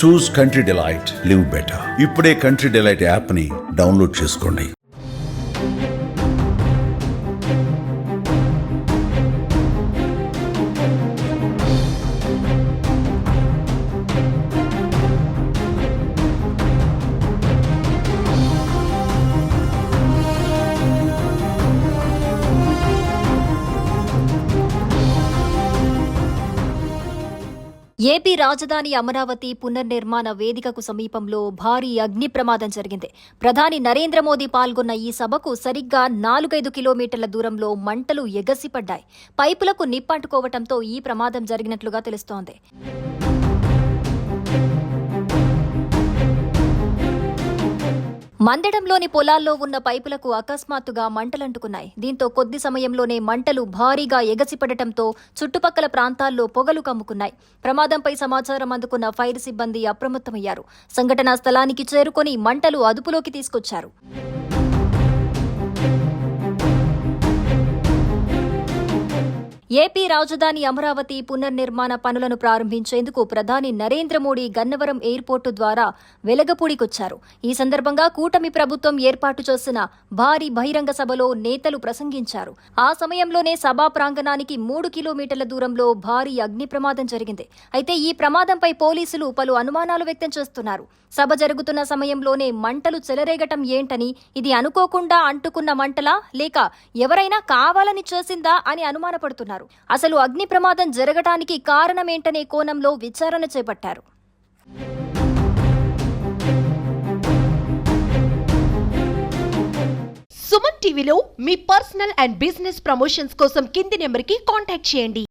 చూస్ country delight, live better. ఇప్పుడే country delight app ని download చేసుకోండి. ఏపీ రాజధాని అమరావతి పునర్నిర్మాణ వేదికకు సమీపంలో భారీ అగ్ని ప్రమాదం జరిగింది. ప్రధాని నరేంద్ర మోదీ పాల్గొన్న ఈ సభకు సరిగ్గా 4-5 కిలోమీటర్ల దూరంలో మంటలు ఎగసిపడ్డాయి. పైపులకు నిప్పంటుకోవడంతో ఈ ప్రమాదం జరిగినట్లుగా తెలుస్తోంది. మందడంలోని పొలాల్లో ఉన్న పైపులకు అకస్మాత్తుగా మంటలంటుకున్నాయి. దీంతో కొద్ది సమయంలోనే మంటలు భారీగా ఎగసిపడటంతో చుట్టుపక్కల ప్రాంతాల్లో పొగలు కమ్ముకున్నాయి. ప్రమాదంపై సమాచారం అందుకున్న ఫైర్ సిబ్బంది అప్రమత్తమయ్యారు. సంఘటనా స్థలానికి చేరుకొని మంటలు అదుపులోకి తీసుకొచ్చారు. ఏపీ రాజధాని అమరావతి పునర్నిర్మాణ పనులను ప్రారంభించేందుకు ప్రధాని నరేంద్ర మోడీ గన్నవరం ఎయిర్పోర్టు ద్వారా వెలగపూడికొచ్చారు. ఈ సందర్భంగా కూటమి ప్రభుత్వం ఏర్పాటు చేసిన భారీ బహిరంగ సభలో నేతలు ప్రసంగించారు. ఆ సమయంలోనే సభా ప్రాంగణానికి 3 కిలోమీటర్ల దూరంలో భారీ అగ్ని ప్రమాదం జరిగింది. అయితే ఈ ప్రమాదంపై పోలీసులు పలు అనుమానాలు వ్యక్తం చేస్తున్నారు. సభ జరుగుతున్న సమయంలోనే మంటలు చెలరేగటం ఏంటని, ఇది అనుకోకుండా అంటుకున్న మంటలా లేక ఎవరైనా కావాలని చేసిందా అని అనుమానపడుతున్నారు. అసలు అగ్ని ప్రమాదం జరగటానికి కారణమేంటనే కోణంలో విచారణ చేపట్టారు. సుమన్ టీవీలో మీ పర్సనల్ అండ్ బిజినెస్ ప్రమోషన్స్ కోసం కింది నెంబర్కి కాంటాక్ట్ చేయండి.